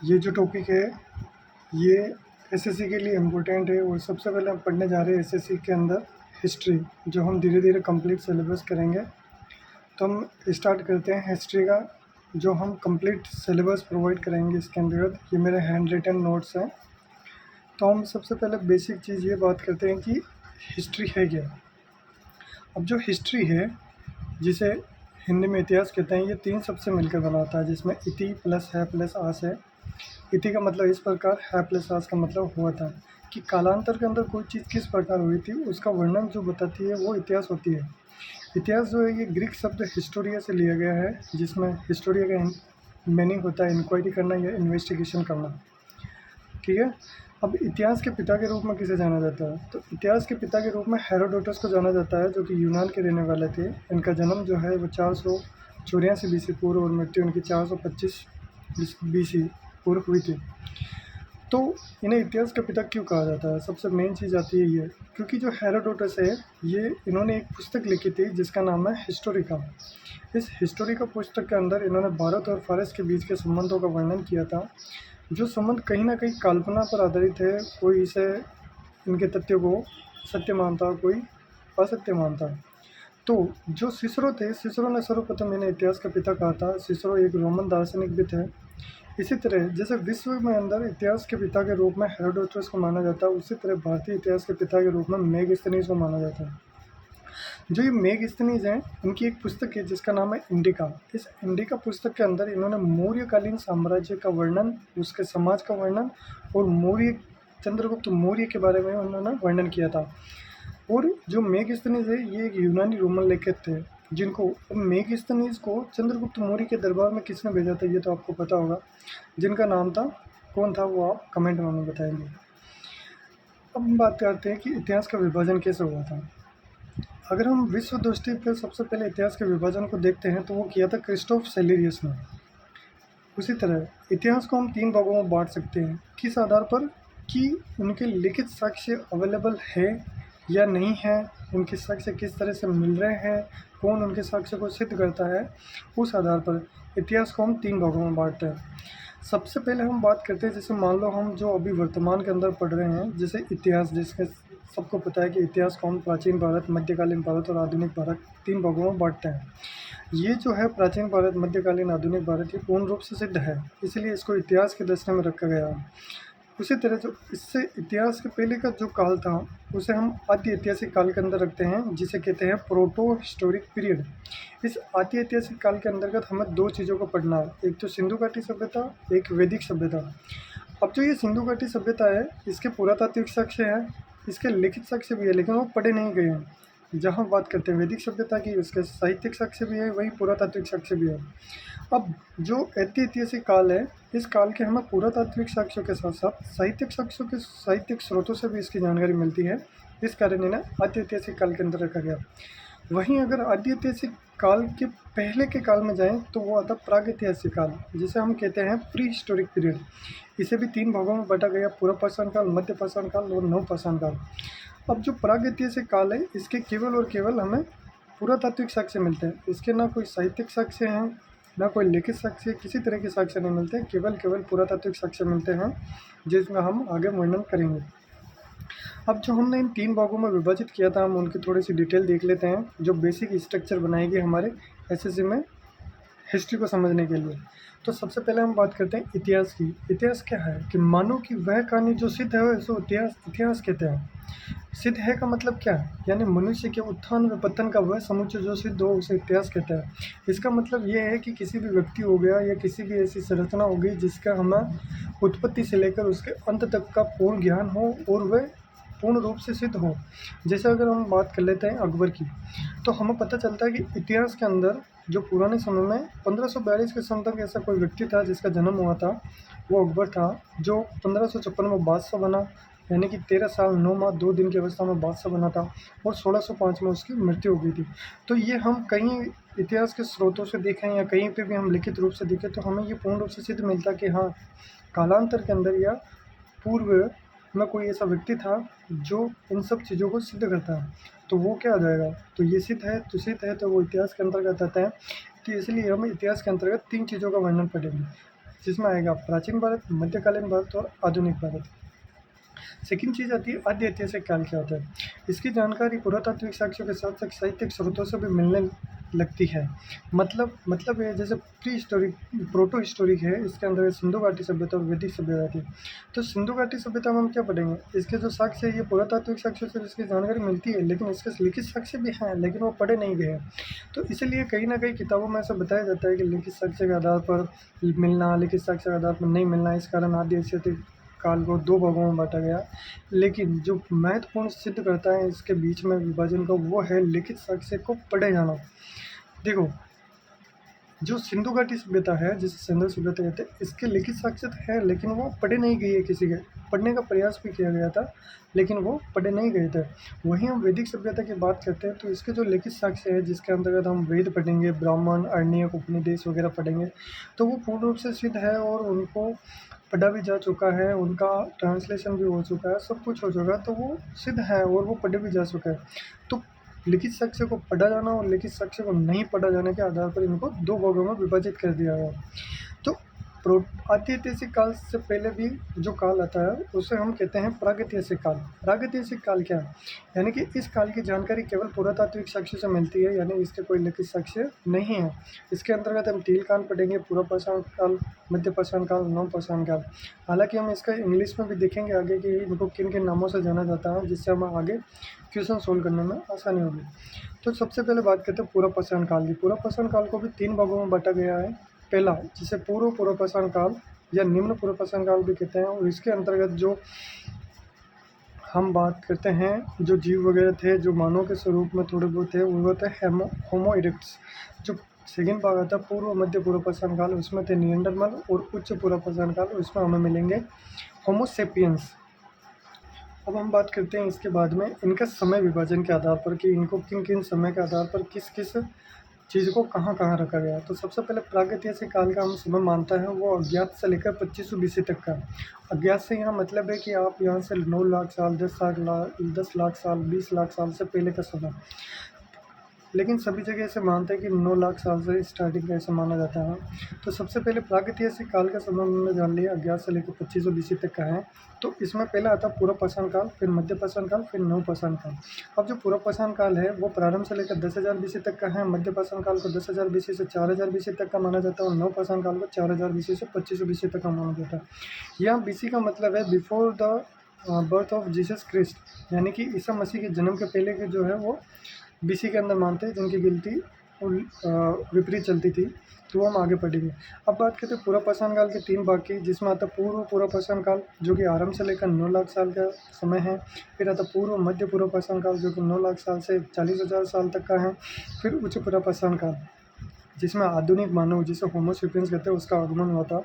ये जो टॉपिक है ये एसएससी के लिए इम्पोर्टेंट है और सबसे पहले हम पढ़ने जा रहे हैं एसएससी के अंदर हिस्ट्री, जो हम धीरे धीरे कंप्लीट सिलेबस करेंगे। तो हम स्टार्ट करते हैं हिस्ट्री का, जो हम कंप्लीट सिलेबस प्रोवाइड करेंगे इसके अंतर्गत। ये मेरे हैंड रिटन नोट्स हैं। तो हम सबसे पहले बेसिक चीज़ ये बात करते हैं कि हिस्ट्री है क्या। अब जो हिस्ट्री है, जिसे हिंदी में इतिहास कहते हैं, ये तीन शब्द से मिलकर बना होता है, जिसमें इति प्लस है प्लस आस है। इति का मतलब इस प्रकार है, प्लस आस का मतलब हुआ था कि कालांतर के अंदर कोई चीज़ किस प्रकार हुई थी उसका वर्णन जो बताती है वो इतिहास होती है। इतिहास जो है ये ग्रीक शब्द हिस्टोरिया से लिया गया है, जिसमें हिस्टोरिया का मीनिंग होता है इंक्वायरी करना या इन्वेस्टिगेशन करना। ठीक है। अब इतिहास के पिता के रूप में किसे जाना जाता है, तो इतिहास के पिता के रूप में हेरोडोटस को जाना जाता है, जो कि यूनान के रहने वाले थे। इनका जन्म जो है वो 484 बीसी पूर्व और मृत्यु इनकी 425 बीसी पूर्व हुई थी। तो इन्हें इतिहास का पिता क्यों कहा जाता है, सबसे मेन चीज़ आती है ये, क्योंकि जो हेरोडोटस है ये इन्होंने एक पुस्तक लिखी थी जिसका नाम है हिस्टोरिका। इस हिस्टोरिका पुस्तक के अंदर इन्होंने भारत और फारस के बीच के संबंधों का वर्णन किया था, जो संबंध कहीं ना कहीं कल्पना पर आधारित है। कोई इसे इनके तथ्यों को सत्य मानता, कोई असत्य मानता। तो जो सिसरो थे, सिसरो ने सर्वप्रथम इन्हें इतिहास का पिता कहा था। सिसरो एक रोमन दार्शनिक भी थे। इसी तरह जैसे विश्व में अंदर इतिहास के पिता के रूप में हेरोडोटस को माना जाता है, उसी तरह भारतीय इतिहास के पिता के रूप में मेगस्थनीज को माना जाता है। जो ये मेगस्थनीज हैं, इनकी एक पुस्तक है जिसका नाम है इंडिका। इस इंडिका पुस्तक के अंदर इन्होंने मौर्यकालीन साम्राज्य का वर्णन, उसके समाज का वर्णन और मौर्य चंद्रगुप्त मौर्य के बारे में उन्होंने वर्णन किया था। और जो मेगस्थनीज है ये एक यूनानी रोमन लेखक थे, जिनको मेगस्थनीज को चंद्रगुप्त मौर्य के दरबार में किसने भेजा था ये तो आपको पता होगा। जिनका नाम था, कौन था वो आप कमेंट में बताएंगे। अब हम बात करते हैं कि इतिहास का विभाजन कैसे हुआ था। अगर हम विश्व दृष्टि पर सबसे पहले इतिहास के विभाजन को देखते हैं तो वो किया था क्रिस्टोफ सेलेरियस ने। उसी तरह इतिहास को हम तीन भागों में बांट सकते हैं, किस आधार पर कि उनके लिखित साक्ष्य अवेलेबल है या नहीं है, उनके साक्ष्य किस तरह से मिल रहे हैं, कौन उनके साक्ष्य को सिद्ध करता है। उस आधार पर इतिहास को हम तीन भागों में बांटते हैं। सबसे पहले हम बात करते हैं, जैसे मान लो हम जो अभी वर्तमान के अंदर पढ़ रहे हैं, जैसे इतिहास, जिसके सबको पता है कि इतिहास को हम प्राचीन भारत, मध्यकालीन भारत और आधुनिक भारत तीन भागों में बांटते हैं। ये जो है प्राचीन भारत, मध्यकालीन, आधुनिक भारत, ये पूर्ण रूप से सिद्ध है, इसलिए इसको इतिहास के दर्शन में रखा गया है। उसी तरह जो इससे इतिहास के पहले का जो काल था उसे हम आदि ऐतिहासिक काल के अंदर रखते हैं, जिसे कहते हैं प्रोटो हिस्टोरिक पीरियड। इस आदि ऐतिहासिक काल के अंतर्गत हमें दो चीज़ों को पढ़ना है, एक तो सिंधु घाटी सभ्यता, एक वैदिक सभ्यता। अब जो ये सिंधु घाटी सभ्यता है, इसके पुरातात्विक साक्ष्य है, इसके लिखित साक्ष्य भी है, लेकिन वो पढ़े नहीं गए हैं। जहाँ बात करते हैं वैदिक सभ्यता की, उसके साहित्यिक साक्ष्य भी है, वही पुरातात्विक साक्ष्य भी है। अब जो ऐतिहासिक काल है, इस काल के हमें पुरातात्विक साक्ष्यों के साथ साथ साहित्यिक साक्ष्यों के साहित्यिक स्रोतों से भी इसकी जानकारी मिलती है। इस कारण इन्हें ऐतिहासिक काल के अंदर रखा गया। वहीं अगर ऐतिहासिक काल के पहले के काल में जाएं तो वो आता प्रागैतिहासिक काल, जिसे हम कहते हैं प्री हिस्टोरिक पीरियड। इसे भी तीन भागों में बांटा गया, पूर्व पाषाण काल, मध्य पाषाण काल और नव पाषाण काल। अब जो प्रागैतिहासिक काल है, इसके केवल और केवल हमें पुरातात्विक साक्ष्य मिलते हैं। इसके ना कोई साहित्यिक साक्ष्य हैं, ना कोई लिखित साक्ष्य, किसी तरह के साक्ष्य नहीं मिलते, केवल पुरातात्विक साक्ष्य मिलते हैं, जिसमें हम आगे वर्णन करेंगे। अब जो हमने इन तीन भागों में विभाजित किया था, हम उनकी थोड़ी सी डिटेल देख लेते हैं, जो बेसिक स्ट्रक्चर बनाएगी हमारे एसएससी में हिस्ट्री को समझने के लिए। तो सबसे पहले हम बात करते हैं इतिहास की। इतिहास क्या है कि मानो कि वह कहानी जो सिद्ध है उसको इतिहास कहते हैं। सिद्ध है का मतलब क्या है, यानी मनुष्य के उत्थान व पतन का वह समुच्चय जो सिद्ध हो उसे इतिहास कहते हैं। इसका मतलब ये है कि किसी भी व्यक्ति हो गया या किसी भी ऐसी संरचना होगी जिसका हमें उत्पत्ति से लेकर उसके अंत तक का पूर्ण ज्ञान हो और वह पूर्ण रूप से सिद्ध हो। जैसे अगर हम बात कर लेते हैं अकबर की, तो हमें पता चलता है कि इतिहास के अंदर जो पुराने समय में 1542 के सन तक ऐसा कोई व्यक्ति था जिसका जन्म हुआ था, वो अकबर था, जो 1556 में बादशाह बना, यानी कि 13 साल 9 माह 2 दिन की अवस्था में बादशाह बना था, और 1605 में उसकी मृत्यु हो गई थी। तो ये हम कहीं इतिहास के स्रोतों से देखें या कहीं पे भी हम लिखित रूप से देखें तो हमें ये पूर्ण रूप से सिद्ध मिलता कि हाँ, कालांतर के अंदर या पूर्व में कोई ऐसा व्यक्ति था जो इन सब चीज़ों को सिद्ध करता है। तो वो क्या आ जाएगा, तो ये सिद्ध है तो वो इतिहास के अंतर्गत आता है। तो इसलिए हम इतिहास के अंतर्गत तीन चीज़ों का वर्णन पढ़ेंगे। जिसमें आएगा प्राचीन भारत, मध्यकालीन भारत और आधुनिक भारत। सेकंड चीज़ आती है आद्य ऐतिहासिक काल क्या होता है। इसकी जानकारी पुरातात्विक साक्ष्यों के साथ साथ साहित्यिक स्रोतों से भी मिलने लगती है। मतलब ये जैसे प्री हिस्टोरिक प्रोटो हिस्टोरिक है, इसके अंदर सिंधु घाटी सभ्यता और वैदिक सभ्यता थी। तो सिंधु घाटी सभ्यता में हम क्या पढ़ेंगे, इसके जो साक्ष्य है ये पुरातात्विक साक्ष्यों से इसकी जानकारी मिलती है, लेकिन इसके लिखित साक्ष्य भी हैं, लेकिन वो पढ़े नहीं गए हैं। तो इसीलिए कहीं ना कहीं किताबों में ऐसा बताया जाता है कि लिखित साक्ष्य के आधार पर मिलना, लिखित साक्ष्य के आधार पर नहीं मिलना, इस कारण आद्य ऐतिहासिक काल को दो भागों में बांटा गया। लेकिन जो महत्वपूर्ण सिद्ध करता है इसके बीच में विभाजन का, वो है लिखित साक्ष्य को पढ़े जाना। देखो, जो सिंधु घाटी सभ्यता है, जिसे सिंधु सभ्यता कहते हैं, इसके लिखित साक्ष्य है, लेकिन वो पढ़े नहीं गए, किसी के पढ़ने का प्रयास भी किया गया था, लेकिन वो पढ़े नहीं गए थे। वहीं हम वैदिक सभ्यता की बात करते हैं, तो इसके जो लिखित साक्ष्य है, जिसके अंतर्गत हम वेद पढ़ेंगे, ब्राह्मण, अरण्यक, उपनिषद वगैरह पढ़ेंगे, तो वो पूर्ण रूप से सिद्ध है और उनको पढ़ा भी जा चुका है, उनका ट्रांसलेशन भी हो चुका है, सब कुछ हो चुका है, तो वो सिद्ध है और वो पढ़े भी जा चुका है। तो लिखित साक्ष्य को पढ़ा जाना और लिखित साक्ष्य को नहीं पढ़ा जाने के आधार पर इनको दो भागों में विभाजित कर दिया गया। तो आद्यऐतिहासिक काल से पहले भी जो काल आता है उसे हम कहते हैं प्रागैतिहासिक काल। प्रागैतिहासिक काल क्या है, यानी कि इस काल की जानकारी केवल पुरातात्विक साक्ष्य से मिलती है, यानी इसके कोई लिखित साक्ष्य नहीं है। इसके अंतर्गत हम तीन काल पढ़ेंगे, पूर्व पाषाण काल, मध्य पाषाण काल, नव पाषाण काल। हालांकि हम इसका इंग्लिश में भी देखेंगे आगे कि इनको किन किन नामों से जाना जाता है, जिससे हम आगे क्वेश्चन सोल्व करने में आसानी होगी। तो सबसे पहले बात करते हैं पूर्व पाषाण काल की। पूर्व पाषाण काल को भी तीन भागों में बांटा गया है। पहला, जिसे पूर्व पाषाण काल या निम्न पूर्व पाषाण काल भी कहते हैं, और इसके अंतर्गत जो हम बात करते हैं, जो जीव वगैरह थे, जो मानव के स्वरूप में थोड़े बहुत थे, वो थे होमो इरेक्ट्स। जो सेकेंड भाग आता है पूर्व मध्य पूर्व पाषाण काल, उसमें थे निएंडरथल, और उच्च पूर्व पाषाण काल, उसमें हमें मिलेंगे होमो सेपियंस। अब हम बात करते हैं इसके बाद में इनका समय विभाजन के आधार पर, कि इनको किन किन समय के आधार पर किस किस चीज़ को कहाँ कहाँ रखा गया। तो सबसे पहले प्रागैतिहासिक काल का हम समय मानता है वो अज्ञात से लेकर 2500 BC तक का। अज्ञात से यहाँ मतलब है कि आप यहाँ से 9 लाख साल, 10 लाख साल, 20 लाख साल से पहले का समय, लेकिन सभी जगह ऐसे मानते हैं कि 9 लाख साल से स्टार्टिंग का ऐसा माना जाता है। तो सबसे पहले प्रागैतिहासिक काल का समय हमने जान लिया, अज्ञात से लेकर 2500 BC तक का है। तो इसमें पहला आता है पूर्व पाषाण काल, फिर मध्य पाषाण काल, फिर नव पाषाण काल। अब जो पूर्व पाषाण काल है वो प्रारंभ से लेकर 10,000 BC तक का है। मध्य पाषाण काल को 10,000 BC से 4,000 BC तक का माना जाता है, और नव पाषाण काल को 4,000 BC से 2500 BC तक का माना जाता है। यहाँ BC का मतलब है before the birth of Jesus Christ, यानी कि ईसा मसीह के जन्म के पहले के जो है वो BC के अंदर मानते हैं, जिनकी गिनती विपरीत चलती थी। तो हम आगे पढ़ेंगे। अब बात करते हैं पूर्व पाषाण काल के तीन भाग की, जिसमें आता पूर्व पाषाण काल, जो कि आरंभ से लेकर 9 लाख साल का समय है। फिर आता पूर्व मध्य पूर्व पाषाण काल, जो कि 9 लाख साल से 40,000 साल तक का है। फिर उच्च पूर्व पाषाण काल, जिसमें आधुनिक मानव, जिसे होमो सेपियंस कहते हैं, उसका आगमन हुआ था।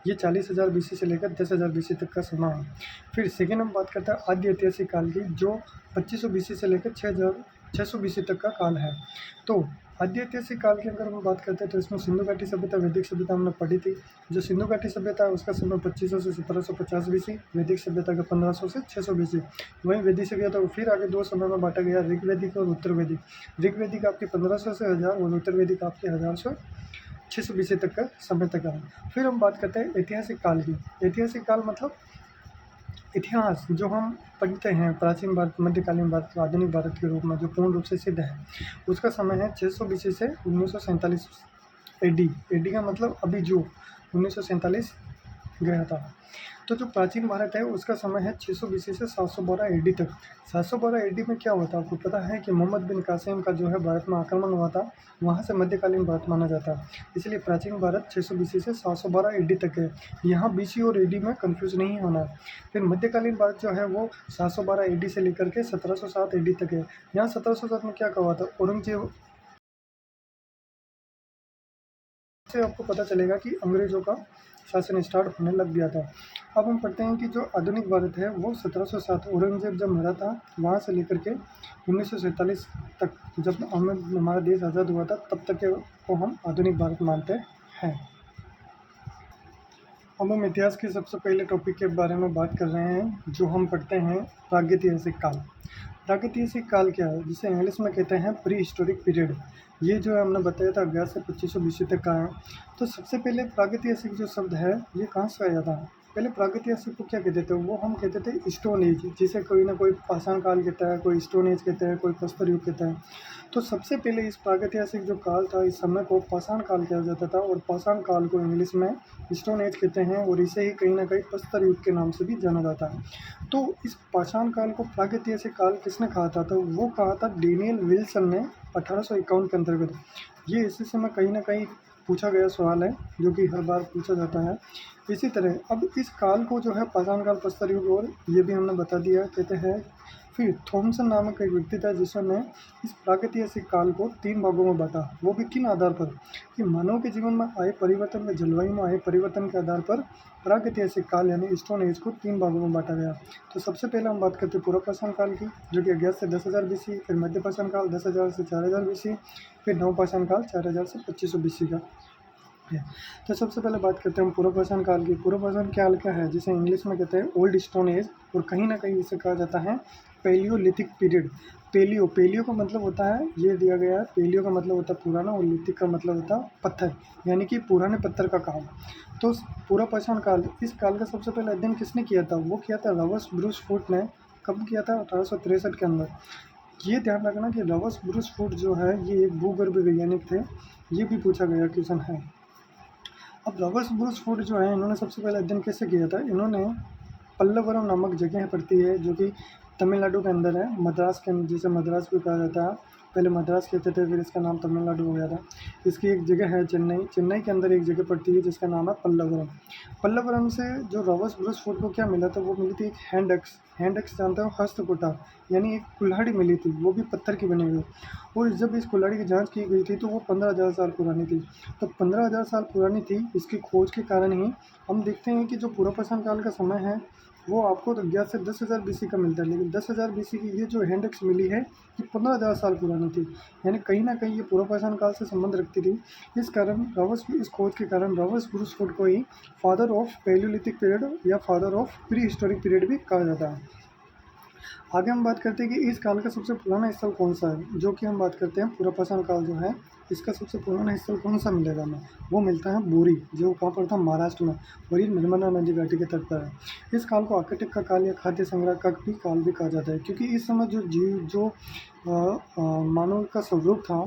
ये 40,000 BC से लेकर 10,000 BC तक का समय है। फिर सेकेंड हम बात करते हैं आद्य ऐतिहासिक काल की, जो 2500 BC से लेकर 600 BC तक का काल है। तो आद्य ऐतिहासिक काल की अगर हम बात करते हैं तो इसमें सिंधु घाटी सभ्यता, वैदिक सभ्यता हमने पढ़ी थी। जो सिंधु घाटी सभ्यता है उसका समय 2500 से 1750 BC, वैदिक सभ्यता का 1500 से 600 BC। वहीं वैदिक सभ्यता को फिर आगे दो समय में बांटा गया, ऋग्वैदिक और उत्तर वैदिक। ऋग्वैदिक आपकी 1500 से 1000 और उत्तर वैदिक आपकी 1000 से 600 BC तक का समय तक है। फिर हम बात करते हैं ऐतिहासिक काल की। ऐतिहासिक काल मतलब इतिहास जो हम पढ़ते हैं, प्राचीन भारत, मध्यकालीन भारत, आधुनिक भारत के रूप में, जो पूर्ण रूप से सिद्ध है, उसका समय है 600 BC से 1947 AD। AD का मतलब अभी जो 1947 गया था। तो जो प्राचीन भारत है उसका समय है 600 BC से 712 AD तक। 712 AD में क्या हुआ था आपको पता है कि मोहम्मद बिन कासिम का जो है भारत में आक्रमण हुआ था, वहाँ से मध्यकालीन भारत माना जाता है। इसलिए प्राचीन भारत 600 BC से 712 AD तक है। यहाँ BC और AD में कंफ्यूज नहीं होना है। फिर मध्यकालीन भारत जो है वो 712 AD से लेकर के 1707 AD तक है। यहाँ 1707 में क्या हुआ था, औरंगजेब से आपको पता चलेगा कि अंग्रेज़ों का शासन स्टार्ट होने लग गया था। अब हम पढ़ते हैं कि जो आधुनिक भारत है वो 1707 औरंगजेब जब मरा था, वहाँ से लेकर के 1947 तक, जब हमारा देश आज़ाद हुआ था, तब तक को हम आधुनिक भारत मानते हैं। अब हम इतिहास के सबसे पहले टॉपिक के बारे में बात कर रहे हैं, जो हम पढ़ते हैं प्रागैतिहासिक काल। प्रागैतिहासिक काल क्या है, जिसे इंग्लिश में कहते हैं प्री हिस्टोरिक पीरियड। ये जो है हमने बताया था 11 से 2500 बीसी तक का है। तो सबसे पहले प्रागैतिहासिक जो शब्द है ये कहाँ से आया था? पहले प्रागैतिहासिक को क्या कहते थे? वो हम कहते थे स्टोन एज, जिसे कोई ना कोई पाषाण काल कहता है, कोई स्टोन एज कहता है, कोई प्रस्तर युग कहता है। तो सबसे पहले इस प्रागैतिहासिक जो काल था, इस समय को पाषाण काल कहा जाता था, और पाषाण काल को इंग्लिश में स्टोन एज कहते हैं, और इसे ही कहीं ना कहीं प्रस्तर युग के नाम से भी जाना जाता है। तो इस पाषाण काल को प्रागैतिहासिक काल किसने कहा था? तो वो कहा था डेनियल विल्सन ने 1851 के अंतर्गत। ये इसी समय कहीं ना कहीं पूछा गया सवाल है, जो कि हर बार पूछा जाता है। इसी तरह अब इस काल को जो है पाषाण काल, प्रस्तर युग, और ये भी हमने बता दिया कहते हैं। फिर थॉमसन नामक एक व्यक्ति था जिसने इस प्रागैतिहासिक काल को 3 भागों में बांटा। वो भी किन आधार पर? कि मानव के जीवन में आए परिवर्तन में, जलवायु में आए परिवर्तन के आधार पर प्रागैतिहासिक काल यानी स्टोन एज को 3 भागों में बांटा गया। तो सबसे पहले हम बात करते हैं पूर्व पाषाण काल की, जो कि 11 से 10,000 बीसी, फिर मध्य पाषाण काल 10,000 से 4,000 बीसी, फिर नव पाषाण काल 4,000 से 2500 बीसी का है। तो सबसे पहले बात करते हैं पूर्व पाषाण काल की। पूर्व पाषाण काल क्या है, जिसे इंग्लिश में कहते हैं ओल्ड स्टोन एज, और कहीं ना कहीं इसे कहा जाता है पैलियोलिथिक पीरियड। पेलियो का मतलब होता है, ये दिया गया है, पेलियो का मतलब होता है पुराना, और लिथिक का मतलब होता है पत्थर, यानी कि पुराने पत्थर का काम। तो पूर्व पाषाण काल, इस काल का सबसे पहले अध्ययन किसने किया था? वो किया था रॉबर्ट ब्रूस फूट ने। कब किया था? 1863 के अंदर। ये ध्यान रखना कि रॉबर्ट ब्रूस फूट जो है ये एक भूगर्भ वैज्ञानिक थे। ये भी पूछा गया क्वेश्चन है। अब रॉबर्ट ब्रूस फूट जो है, इन्होंने सबसे पहले अध्ययन कैसे किया था? इन्होंने पल्लवरम नामक जगह पड़ती है, जो कि तमिलनाडु के अंदर है, मद्रास के, जिसे मद्रास भी कहा जाता है। पहले मद्रास कहते थे, फिर इसका नाम तमिलनाडु हो गया था। इसकी एक जगह है चेन्नई के अंदर एक जगह पड़ती है जिसका नाम है पल्लवरम। पल्लवरम से जो रॉबर्ट ब्रूस फूट को क्या मिला था? वो मिली थी एक हैंड एक्स जानते हो, हस्तकुटा, यानी एक कुल्हाड़ी मिली थी, वो भी पत्थर की बनी हुई। और जब इस कुल्हाड़ी की जांच की गई थी तो वो 15,000 साल पुरानी थी। तो 15,000 साल पुरानी थी, इसकी खोज के कारण ही हम देखते हैं कि जो पूर्व पाषाण काल का समय है वो आपको तो 11 से 10,000 बीसी का मिलता है, लेकिन 10,000 बीसी की ये जो हैंडेक्स मिली है ये 15,000 साल पुरानी थी, यानी कहीं ना कहीं ये पूर्व पाषाण काल से संबंध रखती थी। इस कारण इस खोज के कारण रॉबर्ट ब्रूस फूट को ही फादर ऑफ पैलियोलिथिक पीरियड या father of pre historic period भी कहा जाता है। आगे हम बात करते हैं कि इस काल का सबसे पुराना स्थल कौन सा है, जो कि हम बात करते हैं पूर्व पाषाण काल जो है इसका सबसे पुराना स्थल कौन सा मिलेगा हमें? वो मिलता है बोरी, जो कहाँ पर था? महाराष्ट्र में, और ये नर्मदा नदी घाटी के तट पर है। इस काल को आर्कटिक का काल या खाद्य संग्रह का भी काल भी कहा जाता है, क्योंकि इस समय जो मानव का स्वरूप था,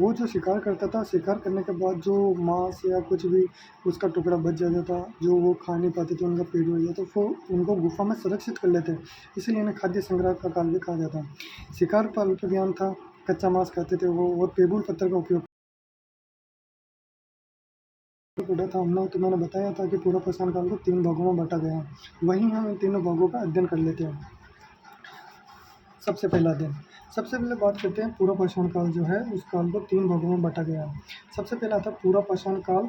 वो जो शिकार करता था, शिकार करने के बाद जो मांस या कुछ भी उसका टुकड़ा बच जाता था, जो वो खा नहीं पाते थे, उनका पेट भर जाता, वो उनको गुफा में सुरक्षित कर लेते, इसलिए इन्हें खाद्य संग्रह का काल भी कहा जाता है। शिकार पर अल्प ज्ञान था, कच्चा मांस खाते थे वो, और पेबुल पत्थर का उपयोग उड़ा था हमने, तो मैंने बताया था कि पूर्व पाषाण काल को 3 भागों में बांटा गया है। वहीं हम इन तीनों भागों का अध्ययन कर लेते हैं। सबसे पहले बात करते हैं पूर्व पाषाण काल जो है, उस काल को 3 भागों में बांटा गया है। सबसे पहला था पूर्व पाषाण काल,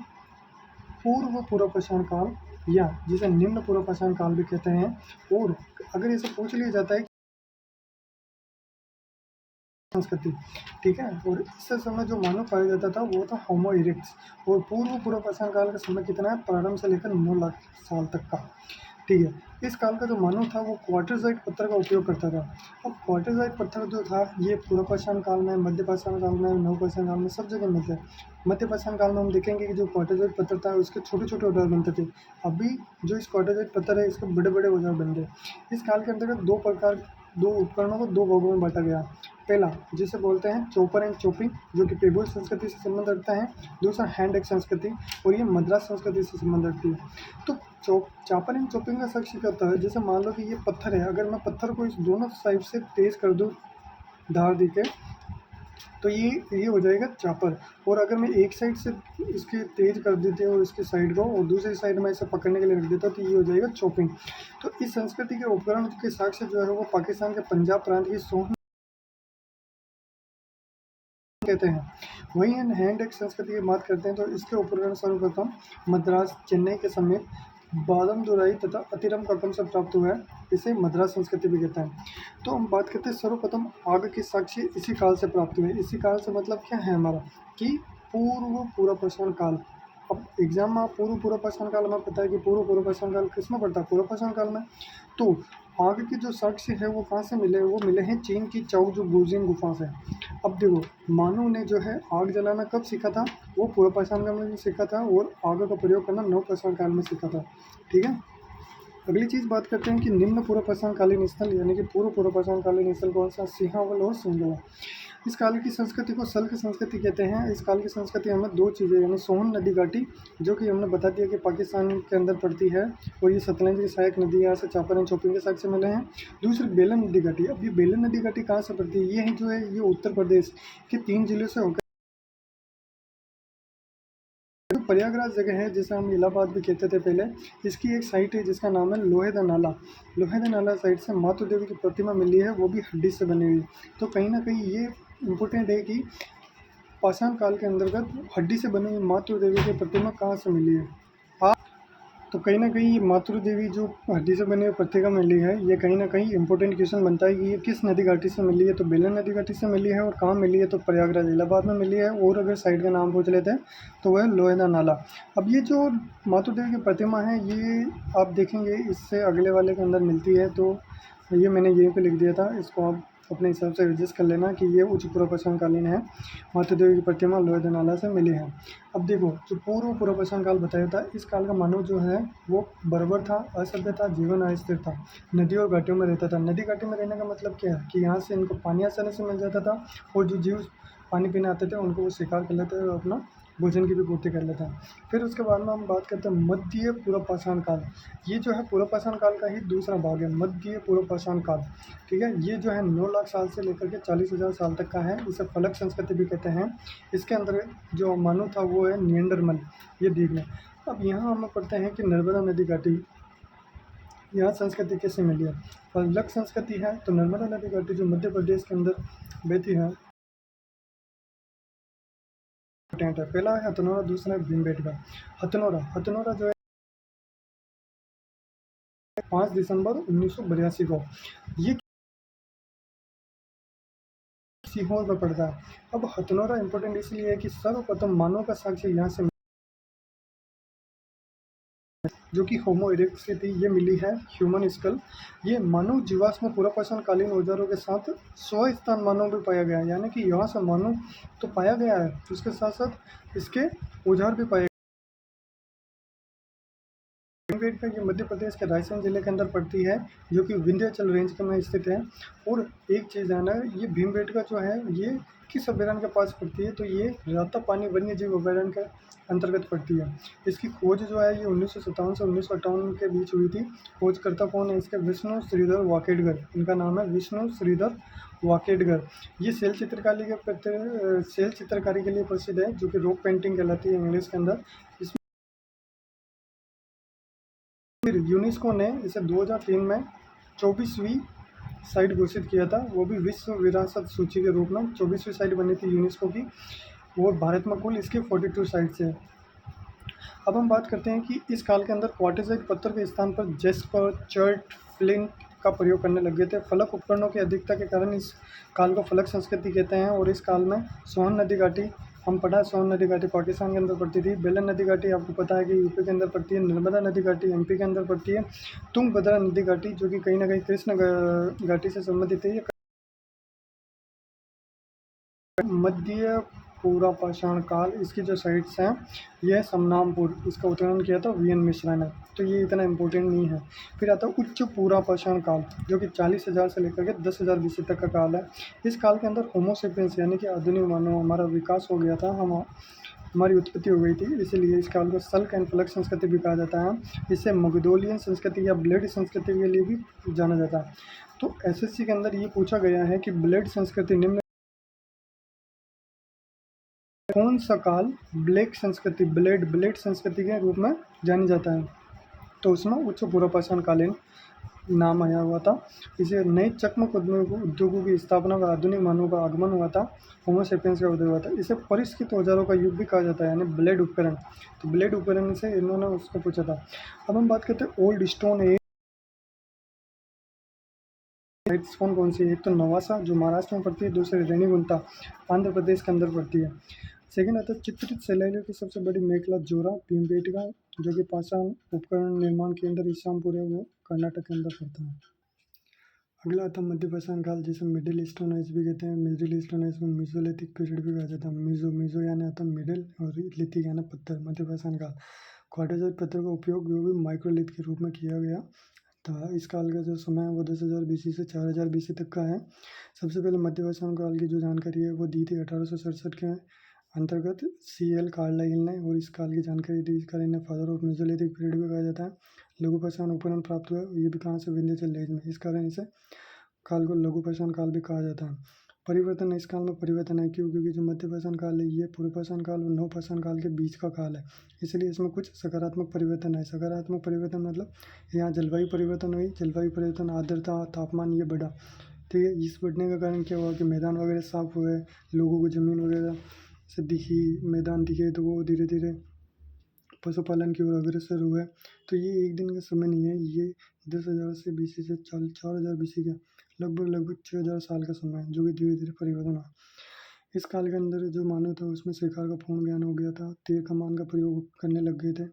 पूर्व पाषाण काल, या जिसे निम्न पूर्व पाषाण काल भी कहते हैं। और अगर इसे पूछ लिया जाता है संस्कृति, ठीक है, और इस समय जो मानव पाया जाता था वो था होमो इरेक्ट्स। और पूर्व पाषाण काल का समय कितना है? प्रारंभ से लेकर 9 लाख साल तक का, ठीक है। इस काल का जो मानव था वो क्वार्टरजाइट पत्थर का उपयोग करता था। अब क्वार्टरजाइट पत्थर जो था ये पूर्व पाषाण काल में, मध्य पाषाण काल में, नव पाषाण काल में सब जगह मिलता है। मध्य पाषाण काल में हम देखेंगे कि जो क्वार्टरजाइट पत्थर था उसके छोटे छोटे औजार बनते थे। अभी जो इस क्वार्टरजाइट पत्थर है इसके बड़े बड़े औजार बन गए। इस काल के अंतर्गत दो उपकरणों को 2 भागों में बांटा गया। पहला जिसे बोलते हैं चॉपर एंड चॉपिंग, जो कि पेबुल संस्कृति से संबंध रखता है। दूसरा हैंड एक्स संस्कृति, और ये मद्रास संस्कृति से संबंध रखती है। तो चॉपर एंड चॉपिंग का साक्ष्य करता है, जैसे मान लो कि ये पत्थर है, अगर मैं पत्थर को इस दोनों साइड से तेज कर दूँ धार दी के, तो ये हो जाएगा चापर। और अगर मैं एक साइड से इसके तेज कर देते और इसके साइड को, और दूसरी साइड में इसे पकड़ने के लिए रख देता, तो ये हो जाएगा चॉपिंग। तो इस संस्कृति के उपकरण के साक्ष्य जो है वो पाकिस्तान के पंजाब प्रांत की सोहन कहते हैं। वहीं हम हैंड एक्स संस्कृति की बात करते हैं तो इसके उपकरण सर्वप्रथम मद्रास, चेन्नई के समीप बादमदुराई तथा अतिरम ककम से प्राप्त हुआ है। इसे मद्रास संस्कृति भी कहते हैं। तो हम बात करते हैं सर्वप्रथम आग के साक्ष्य इसी काल से प्राप्त हुए। इसी काल से मतलब क्या है हमारा, कि पूर्व पाषाण काल। अब एग्जाम में पूर्व पाषाण काल में पता है कि पूर्व पाषाण काल किसमें पड़ता है, पूर्व पाषाण काल में। तो आग के जो साक्ष्य है वो कहाँ से मिले, वो मिले हैं चीन की चाउ जो गुजिन गुफा से। अब देखो, मानव ने जो है आग जलाना कब सीखा था, वो पूर्व पाषाण काल में भी सीखा था, और आग का प्रयोग करना नव पाषाण काल में सीखा था। ठीक है। अगली चीज़ बात करते हैं कि निम्न पूर्व पाषाण कालीन स्थल यानी कि पूर्व पाषाण कालीन स्थल कौन सा, सिंहावल और सिंगला। इस काल की संस्कृति को सल्क संस्कृति कहते हैं। इस काल की संस्कृति हमें दो चीज़ें यानी सोहन नदी घाटी, जो कि हमने बता दिया कि पाकिस्तान के अंदर पड़ती है, और ये सतलज की सहायक नदी यहाँ से चांपारण चौकिंग के साइड से मिले हैं। दूसरी बेलन नदी घाटी। अब ये बेलन नदी घाटी कहाँ से पड़ती है, ये है जो है ये उत्तर प्रदेश के 3 जिलों से होकर प्रयागराज जगह है, जिसे हम इलाहाबाद भी कहते थे पहले। इसकी एक साइट है जिसका नाम है लोहे दा नाला। लोहे दा नाला साइट से मातृ देवी की प्रतिमा मिली है, वो भी हड्डी से बनी हुई। तो कहीं ना कहीं ये इम्पोर्टेंट है कि पाषाण काल के अंतर्गत हड्डी से बनी हुई मातृ देवी की प्रतिमा कहाँ से मिली है। तो कहीं ना कहीं मातृ देवी जो हड्डी से बनी हुई प्रतिमा मिली है, ये कहीं ना कहीं इंपॉर्टेंट क्वेश्चन बनता है कि ये किस नदी घाटी से मिली है। तो बेलन नदी घाटी से मिली है, और कहाँ मिली है, तो प्रयागराज इलाहाबाद में मिली है। और अगर साइड का नाम पूछ लेते हैं तो वह लोहेदा नाला। अब ये जो मातृ देवी की प्रतिमा है, ये आप देखेंगे इससे अगले वाले के अंदर मिलती है। तो ये मैंने यहीं पे लिख दिया था, इसको आप अपने हिसाब से एडजस्ट कर लेना कि ये उच्च पूर्व पाषाण कालीन है। मातृ देवी की प्रतिमा लोहेदा नाला से मिली है। अब देखो, जो पूर्व पाषाण काल बताया था, इस काल का मानव जो है वो बर्बर था, असभ्य था, जीवन अस्थिर था, नदी और घाटियों में रहता था। नदी घाटी में रहने का मतलब क्या है कि यहाँ से इनको पानी आसानी से मिल जाता था, और जो जीव पानी पीने आते थे उनको वो शिकार कर लेते थे और अपना भोजन की भी पूर्ति कर लेते हैं। फिर उसके बाद में हम बात करते हैं मध्य पूर्व पाषाण काल। ये जो है पूर्व पाषाण काल का ही दूसरा भाग है, मध्य पूर्व पाषाण काल। ठीक है। ये जो है 9 लाख साल से लेकर के 40,000 साल तक का है। इसे फलक संस्कृति भी कहते हैं। इसके अंदर जो मानव था वो है नियंडरमन, ये द्वीप में। अब यहाँ हम पढ़ते हैं कि नर्मदा नदी घाटी, यहाँ संस्कृति कैसे मिली है। फलक संस्कृति है तो नर्मदा नदी घाटी जो मध्य प्रदेश के अंदर बहती है, टेंट है। पहला है हथनोरा, दूसरा है भीमबेटका। हथनोरा जो है 5 दिसंबर 1982 को ये सीहोर में पड़ता है। अब हथनोरा इंपॉर्टेंट इसलिए है कि सर्वप्रथम मानव का साक्ष्य यहाँ से, जो कि होमो इरेक्टस की थी, ये मिली है ह्यूमन स्कल। ये मानव जीवाश्म में पूर्व पाषाण कालीन औजारों के साथ स्वस्थान मानव भी पाया गया है, यानी कि यहाँ से मानव तो पाया गया है, उसके साथ साथ इसके औजार भी पाए। भीमबेटका ये मध्य प्रदेश के रायसेन जिले के अंदर पड़ती है, जो कि विंध्याचल रेंज के में स्थित है। और एक चीज़ है ना, ये भीमबेटका जो है ये किस अभयारण्य के पास पड़ती है, तो ये रातापानी वन्य जीव अभयारण्य के अंतर्गत पड़ती है। इसकी खोज जो है ये 1957 से 1958 के बीच हुई थी। खोजकर्ता कौन है इसके, विष्णु श्रीधर वाकेडकर, इनका नाम है विष्णु श्रीधर वाकेडकर। ये सेल चित्रकारी के लिए प्रसिद्ध है, जो कि रॉक पेंटिंग कहलाती है इंग्लिश के अंदर। फिर यूनेस्को ने इसे 2003 में 24वीं साइट घोषित किया था, वो भी विश्व विरासत सूची के रूप में 24वीं साइट बनी थी यूनेस्को की। और भारत में कुल इसके 42 साइट्स हैं। अब हम बात करते हैं कि इस काल के अंदर क्वार्टजाइट पत्थर के स्थान पर जेस्पर, चर्ट, फ्लिंट का प्रयोग करने लग गए थे। फलक उपकरणों की अधिकता के कारण इस काल को फलक संस्कृति कहते हैं। और इस काल में सोहन नदी घाटी, हम पढ़ा, सोहन नदी घाटी पाकिस्तान के अंदर पड़ती थी। बेलन नदी घाटी आपको पता है कि यूपी के अंदर पड़ती है। नर्मदा नदी घाटी एमपी के अंदर पड़ती है। तुंगभद्रा नदी घाटी जो कि कहीं ना कहीं कृष्ण घाटी से संबंधित है। ये मध्य पूरा पाषाण काल, इसकी जो साइट्स हैं यह समनामपुर, इसका उत्खनन किया था वीएन मिश्रा ने, तो ये इतना इम्पोर्टेंट नहीं है। फिर आता है उच्च पूरा पाषाण काल, जो कि 40,000 से लेकर के 10,000 BC तक का काल है। इस काल के अंदर होमोसेपियंस यानी कि आधुनिक मानव, हमारा विकास हो गया था, हमारी उत्पत्ति हो गई थी। इसीलिए इस काल को सल्क एंड फलक संस्कृति भी कहा जाता है। इसे मगधोलियन संस्कृति या ब्लेड संस्कृति के लिए भी जाना जाता है। तो एसएससी के अंदर ये पूछा गया है कि ब्लेड संस्कृति निम्न कौन सा काल ब्लेड संस्कृति के रूप में जानी जाता है, तो उसमें उच्च पूर्व पाषाण कालीन नाम आया हुआ था। इसे नए चकमक उद्योगों की स्थापना व आधुनिक मानवों का आगमन हुआ था। होमोसेपियंस का उदय हुआ था। इसे परिष्कृत औजारों का युग भी कहा जाता है, यानी ब्लेड उपकरण। तो ब्लेड उपकरण से इन्होंने उसको पूछा था। अब हम बात करते हैं ओल्ड स्टोन एज साइट्स कौन सी है। एक तो नवासा जो महाराष्ट्र में पड़ती है, दूसरी रेणीगुंटा आंध्र प्रदेश के अंदर पड़ती है। सेकंड आता है चित्रित शिलालेखों की सबसे बड़ी मेखला जोरा भीमबेटका, जो कि पाषाण उपकरण निर्माण के अंदर इस्लामपुर है, वो कर्नाटक के अंदर पड़ता है। अगला आता है मध्यपाषाण काल, जिसे मिडिल स्टोन एज भी कहते हैं। मिडिल स्टोन एज को मीसोलिथिक पीरियड भी कहा जाता है। मीजो यानी आता है मिडिल, और लिथिक यानी पत्थर। मध्यपाषाण काल क्वार्टरजाइट पत्थर का उपयोग जो भी माइक्रोलिथ के रूप में किया गया था। इस काल का जो समय है वो 10,000 BC से 4,000 BC तक का है। सबसे पहले मध्यपाषाण काल की जो जानकारी है वो दी थी 1867 के अंतर्गत CL कार्लाइल ने, और इस काल की जानकारी दी। इसका इन्हें फादर ऑफ मेसोलिथिक पीरियड भी कहा जाता है। लघुपाषाण उपकरण प्राप्त हुआ, ये भी कहाँ से, विंध्याचल रेंज में। इस कारण इसे काल को लघुपाषाण काल भी कहा जाता है। परिवर्तन, इस काल में परिवर्तन है क्यों, क्योंकि जो मध्यपाषाण काल है ये पूर्वपाषाण काल और नवपाषाण काल के बीच का काल है, इसलिए इसमें कुछ सकारात्मक परिवर्तन है। सकारात्मक परिवर्तन मतलब यहाँ जलवायु परिवर्तन हुई, जलवायु परिवर्तन, आर्द्रता, तापमान ये बढ़ा। ठीक है, इस बढ़ने का कारण क्या हुआ कि मैदान वगैरह साफ हुए, लोगों को ज़मीन वगैरह से दिखी, मैदान दिखे, तो वो धीरे धीरे पशुपालन की ओर अग्रसर हुए। तो ये एक दिन का समय नहीं है, ये 10,000 से BC से 4,000 BC का लगभग 6,000 साल का समय है, जो कि धीरे धीरे परिवर्तन हुआ। इस काल के अंदर जो मानव था उसमें शिकार का पूर्ण ज्ञान हो गया था, तीर कमान का प्रयोग करने लग गए थे,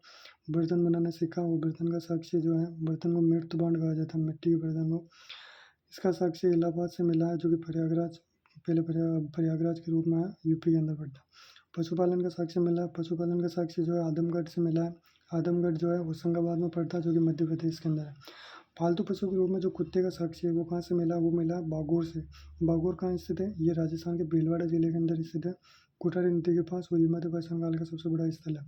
बर्तन बनाना सीखा, और बर्तन का साक्ष्य जो है, बर्तन को मृत्युबांड कहा जाता है, मिट्टी के बर्तन को। इसका साक्ष्य इलाहाबाद से मिला है, जो कि प्रयागराज, पहले प्रयागराज के रूप में है, यूपी के अंदर पड़ता है। पशुपालन का साक्ष्य मिला है, पशुपालन का साक्ष्य जो है आदमगढ़ से मिला है। आदमगढ़ जो है होशंगाबाद में पड़ता है, जो कि मध्य प्रदेश के अंदर है। पालतू पशु के रूप में जो कुत्ते का साक्ष्य है वो कहाँ से मिला, वो मिला है बागोर से। बागोर कहाँ स्थित है, ये राजस्थान के भीलवाड़ा जिले के अंदर स्थित है, कुटारी नदी के पास, और ये मध्यपाषाण काल का सबसे बड़ा स्थल है।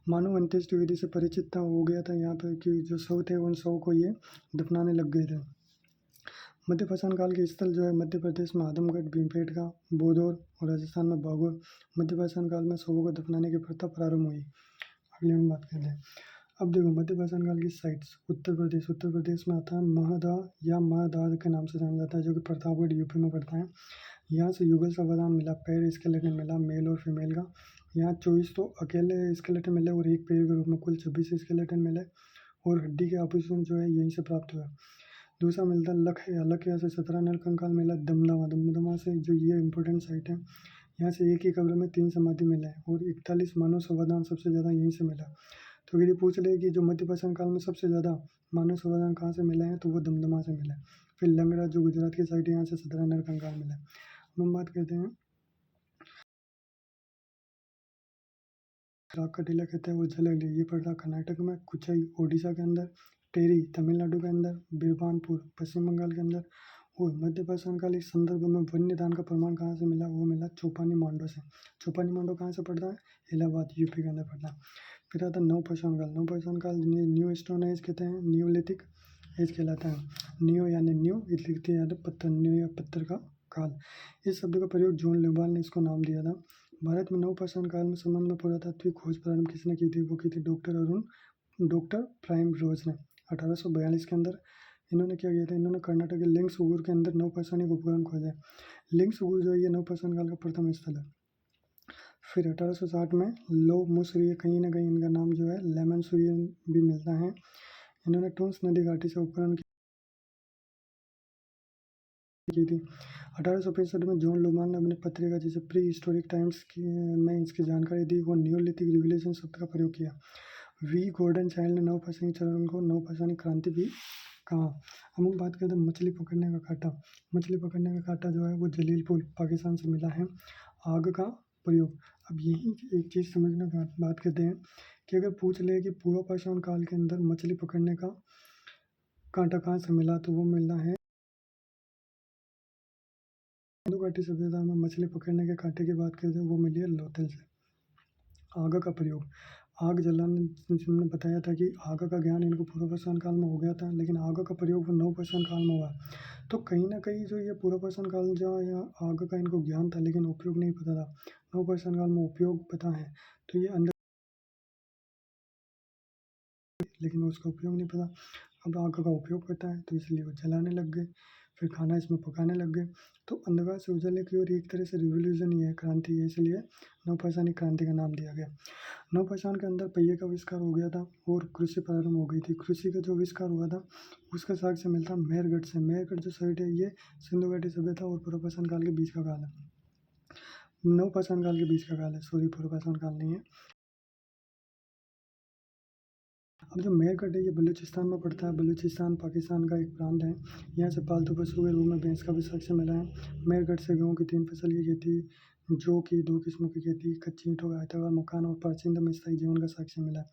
मानव अंत्येष्टि विधि से परिचित था, हो गया था यहाँ पर कि जो शव थे उन शव को ये दफनाने लग गए थे। मध्यपाषाण काल के स्थल जो है मध्य प्रदेश में आदमगढ़, भीमबेटका, बोधौर, और राजस्थान में बागौर। मध्यपाषाण काल में शवों को दफनाने की प्रथा प्रारंभ हुई। अगली हम बात करते हैं। अब देखो मध्यपाषाण काल की साइट्स, उत्तर प्रदेश में आता है महदा या महदाद के नाम से जाना जाता है, जो कि प्रतापगढ़ यूपी में पड़ता है। यहाँ से युगल सावधान मिला, पैर स्केलेटन मिला, मेल और फीमेल का। यहाँ 24 तो अकेले स्केलेटन मिले, और एक पैर के रूप में कुल 26 स्केलेटन मिले, और हड्डी के आभूषण जो है यहीं से प्राप्त हुआ। दूसरा मिलता है लखया, लखया से 17 नरकंकाल मिला। दमदमा, दमदमा से जो ये इंपॉर्टेंट साइट है, यहाँ से एक ही कब्र में 3 समाधि मिला है, और 41 मानव समाधान सबसे ज़्यादा यहीं से मिला। तो अगर ये पूछ ले कि जो मध्यपाषाण काल में सबसे ज़्यादा मानव समाधान कहाँ से मिला है, तो वो दमदमा से मिला है। फिर लंगड़ा जो गुजरात की साइड है, यहाँ से 17 नरकंकाल मिला है। हम बात करते हैं राग का टीला कहते हैं वो झलगली, ये पड़ता है कर्नाटक में, कुचाई ओडिशा के अंदर, टेरी तमिलनाडु के अंदर, बीरबानपुर पश्चिम बंगाल के अंदर। और मध्यपाषाण काल इस संदर्भ में वन्य दान का प्रमाण कहाँ से मिला, वो मिला चौपानी मांडो से। चौपानी मांडो कहाँ से पड़ता है, इलाहाबाद यूपी के अंदर पड़ता है। फिर आता है नवपाषाण काल। नवपाषाण काल न्यू स्टोन एज कहते हैं, न्यूलिथिक एज कहलाता है। न्यू यानी न्यू, लिथिक यानी पत्थर, न्यू या पत्थर का काल। इस शब्द का प्रयोग जॉन लिबाल ने इसको नाम दिया था। भारत में नवपाषाण काल में संबंध में पुरातात्विक खोज प्रारंभ किसने की थी, वो की थी डॉक्टर प्राइम रोज ने 1842 के अंदर। इन्होंने क्या किया था, इन्होंने कर्नाटक के लिंगसुगुर के अंदर नवपाषाणिक उपकरण खोजा है। लिंगसुगुर जो है ये नवपाषाण काल का प्रथम स्थल है। फिर 1860 में लो मुसूरिया, कहीं ना कहीं इनका नाम जो है लेमन सूरियन भी मिलता है। इन्होंने टोंस नदी घाटी से उपकरण की थी। 1865 में जॉन लुबान ने अपनी पत्रिका जिसे प्री हिस्टोरिक टाइम्स की में इसकी जानकारी दी, वो न्यूलिथिक रिवोल्यूशन शब्द का प्रयोग किया। वी गॉर्डन चाइल्ड ने नवपाषाणी चरण को नवपाषाणी क्रांति भी कहा। हम लोग बात करते हैं मछली पकड़ने का कांटा। मछली पकड़ने का कांटा जो है वो जलीलपुर पाकिस्तान से मिला है। आग का प्रयोग, अब यही एक चीज़ समझने का बात करते हैं कि अगर पूछ ले कि पूर्वपाषाण काल के अंदर मछली पकड़ने का कांटा कहाँ से मिला, तो वो मिलना है सिंधु घाटी सभ्यता में। मछली पकड़ने के कांटे की बात करते हैं वो मिली है लोथल से। आग का प्रयोग, आग जलाने, हमने बताया था कि आग का ज्ञान इनको पूर्वपाषाण काल में हो गया था, लेकिन आग का प्रयोग नवपाषाण काल में हुआ। तो कहीं ना कहीं जो ये पूर्वपाषाण काल जो या आग का इनको ज्ञान था, लेकिन उपयोग नहीं पता था। नवपाषाण काल में उपयोग पता है, तो ये अंदर, लेकिन उसका उपयोग नहीं पता। अब आग का उपयोग पता है, तो इसलिए वो जलाने लग गए, फिर खाना इसमें पकाने लग गए। तो अंधकार से उजाले की ओर एक तरह से रिवोल्यूशन ही है, क्रांति है, इसलिए नवपाषाणी क्रांति का नाम दिया गया। नवपाषाण के अंदर पहिए का आविष्कार हो गया था, और कृषि प्रारंभ हो गई थी। कृषि का जो आविष्कार हुआ था उसका साक्ष्य मिलता है मेहरगढ़ से। मेहरगढ़ जो साइट है ये सिंधु घाटी सभ्यता और पूर्वपाषाण काल के बीच का काल है। नवपाषाण काल के बीच का काल है, सॉरी पूर्वपाषाण काल नहीं है। अब जो मेरठ है ये बलूचिस्तान में पड़ता है। बलूचिस्तान पाकिस्तान का एक प्रांत है। यहाँ से पालतू पशु के रूप में भैंस का भी साक्ष्य मिला है। मेरठ से गेहूँ की 3 फसल की खेती, जौ की 2 किस्मों की खेती, कच्ची ईंटों का आयताकार मकान और प्राचीनतम स्थायी जीवन का साक्ष्य मिला है।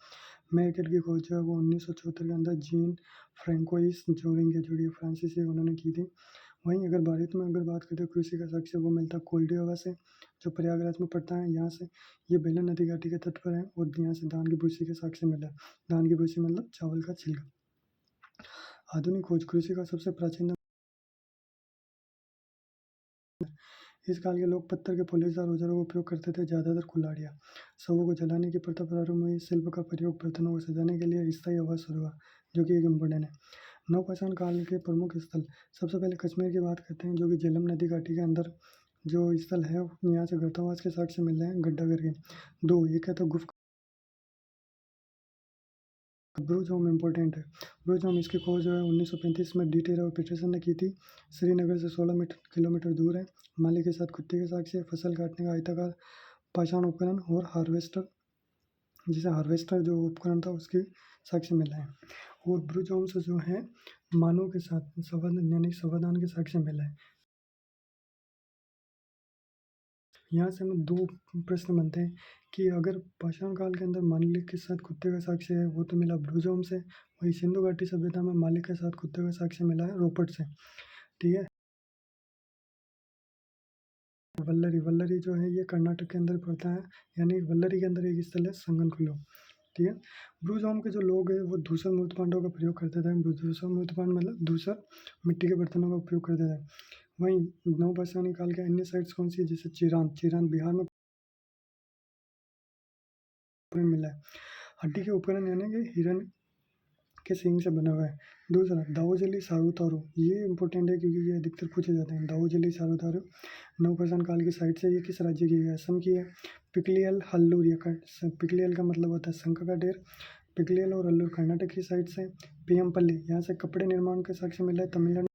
मेरठ की खोज जो है वो 1974 के अंदर जीन फ्रेंकोइस जोरिंग जो कि फ्रांसीसी उन्होंने की थी। वहीं अगर भारत में अगर बात करें कृषि का साक्ष्य वो मिलता है कोल्डियावा से, जो प्रयागराज में पड़ता है। यहाँ से ये बेलन नदी घाटी के तट पर है और यहाँ से धान की भूसी के साक्ष्य मिला है। धान की भूसी मतलब चावल का छिलका। आधुनिक खोज कृषि का सबसे प्राचीन, इस काल के लोग पत्थर के फुलेदार औजारों का उपयोग करते थे, ज़्यादातर कुल्हाड़ियाँ। शवों को जलाने की प्रथा प्रारंभ हुई। शिल्प का प्रयोग बर्तनों को सजाने के लिए स्थायी आवास शुरू हुआ, जो कि एक इम्पोर्टेंट है। नवपाषाण काल के प्रमुख स्थल, सबसे पहले कश्मीर की बात करते हैं, जो कि झेलम नदी घाटी के अंदर जो स्थल है, यहाँ से गर्तावास के साक्ष्य मिल रहे हैं गड्ढा करके। 2 एक है तो गुप्त ब्रूज होम इम्पोर्टेंट है। ब्रूज होम इसकी खोज जो है 1935 में डी टेरा और पीटरसन ने की थी। श्रीनगर से 16 किलोमीटर दूर है। माली के साथ कुत्ते के साक्ष्य, फसल काटने का आयताकार पाषाण उपकरण और हार्वेस्टर, जिसे हार्वेस्टर जो उपकरण था उसके साक्ष्य मिला है। और ब्रूज होम से जो है मानव के साथ संवाद यानी समाधान के साक्ष्य मिला है। यहाँ से हमें 2 प्रश्न बनते हैं कि अगर पाषाण काल के अंदर मालिक के साथ कुत्ते का साक्ष्य है वो तो मिला ब्रूजोम से, वही सिंधु घाटी सभ्यता में मालिक के साथ कुत्ते का साक्ष्य मिला है रोपट से। ठीक है। वल्लरी, वल्लरी जो है ये कर्नाटक के अंदर पड़ता है, यानी वल्लरी के अंदर एक स्थल है संगनकुलु। ठीक है। ब्रूजोम के जो लोग हैं वो धूसर मूर्त पांडों का प्रयोग करते थे। धूसर मूर्त पांड मतलब धूसर मिट्टी के बर्तनों का उपयोग करते थे। वहीं नवपाषाणी काल के अन्य साइट्स कौन सी है, जैसे चिरान, चिरान बिहार में मिला है। हड्डी के उपकरण यानी कि हिरन के सींग से बना हुआ है। दूसरा दाऊजली सारूतारू, ये इंपॉर्टेंट है क्योंकि ये अधिकतर पूछे जाते हैं। दाऊजली सारूतारू नवपाषाण काल की साइट से, ये किस राज्य की है, असम की है। पिकलियल हल्लूर, या पिकलियल का मतलब होता है शंख का ढेर। पिकलियल और हल्लूर कर्नाटक की साइड से। पीएमपल्ली, यहाँ से कपड़े निर्माण का साक्ष्य मिला है, तमिलनाडु।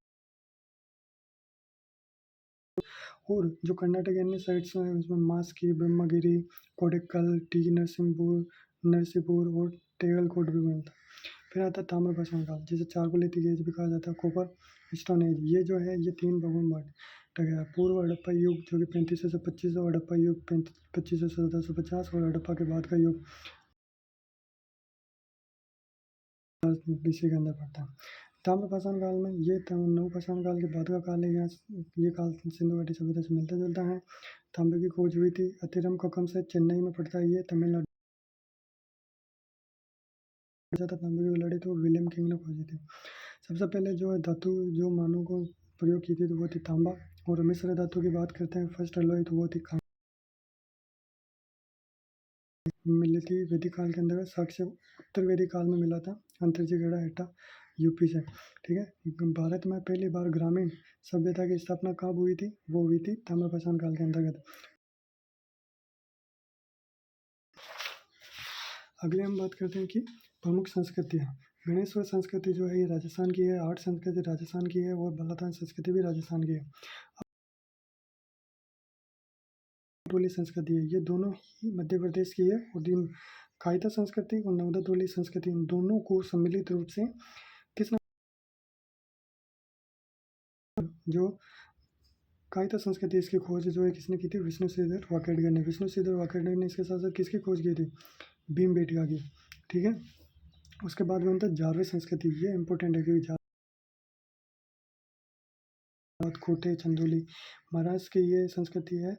और जो कर्नाटक के अन्य साइट्स हैं उसमें मास्की, ब्रह्मगिरी, कोडेक्कल, टी नरसिंहपुर, नरसीपुर और टेगलकोट भी मिलता है। फिर आता है ताम्रपाषाण काल, जिसे चारकोलिथिक एज भी कहा जाता है, कॉपर स्टोन एज। ये जो है ये 3 भागों में बांटा गया है। पूर्व हड़प्पा युग जो कि 3500 से 2500, हड़प्पा युग 2500 से 1750 और हड़प्पा के बाद का युग बीसी के अंदर पड़ता है। ताम्रपाषाण काल में ये नवपाषाण काल के बाद का काल है। यहाँ ये काल सिंधु घाटी सभ्यता से मिलता जुलता है। तांबे की खोज हुई थी अतिरम ककम से, चेन्नई में पड़ता है ये, तमिलनाडु। ज़्यादा तांबे की लड़ी तो विलियम किंग ने खोजी थी। सबसे पहले जो है धातु जो मानव को प्रयोग की थी तो वो थी तांबा। और मिश्र धातु की बात करते हैं, फर्स्ट एलॉय तो वो थी मिली थी वैदिक काल के अंदर। साक्ष्य उत्तर वैदिक काल में मिला था, अंतर्जिगेड़ा हेटा यूपी से। ठीक है। भारत में पहली बार ग्रामीण सभ्यता की स्थापना कब हुई थी, वो हुई थी ताम्रपाषाण काल के अंतर्गत। अगले हम बात करते हैं कि प्रमुख संस्कृतियाँ। गणेश्वर संस्कृति जो है ये राजस्थान की है। आर्ट संस्कृति राजस्थान की है और बलातान संस्कृति भी राजस्थान की है। टोली संस्कृति है, ये दोनों ही मध्य प्रदेश की है। और दिन कायता संस्कृति और नवदा टोली संस्कृति, इन दोनों को सम्मिलित रूप से किस जो कायता संस्कृति, इसकी खोज जो है किसने की थी, विष्णु श्रीधर वाकेडकर ने। विष्णु श्रीधर वाकेडकर ने इसके साथ साथ किसकी खोज की थी, भीमबेटका की। ठीक है। उसके बाद में बनता है जारवे संस्कृति, ये इंपॉर्टेंट है क्योंकि कोटे चंदौली महाराष्ट्र की ये संस्कृति है।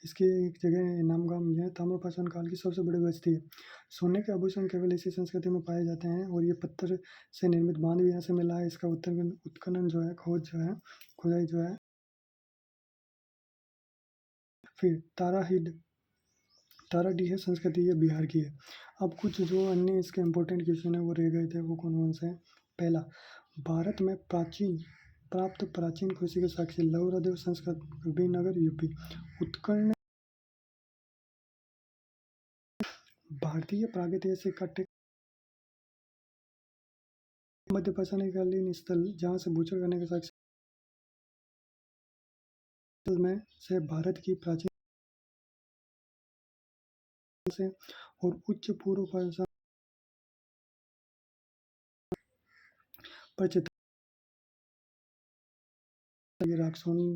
इसकी एक जगह नाम गाम यह ताम्रपाषाण काल की सबसे बड़ी बस्ती है। सोने के आभूषण केवल इसी संस्कृति में पाए जाते हैं। और ये पत्थर से निर्मित बांध भी यहाँ से मिला है। इसका उत्खनन जो है, खोज जो है, खुदाई जो है। फिर ताराडीह संस्कृति ये बिहार की है। अब कुछ जो अन्य इसके इम्पोर्टेंट क्वेश्चन है वो रह गए थे, वो कौन कौन से हैं। पहला, भारत में प्राप्त प्राचीन कृषि के साक्ष्य, लौहरादेव संस्कृत, कबीरनगर यूपी। उत्कर्ण भारतीय प्रागैतिहासिक का मध्यपाषाणकालीन स्थल जहाँ से भूचर करने के साक्ष्य में से भारत की प्राचीन से और उच्च पूर्व भाषा पर चित्र राक्सोनी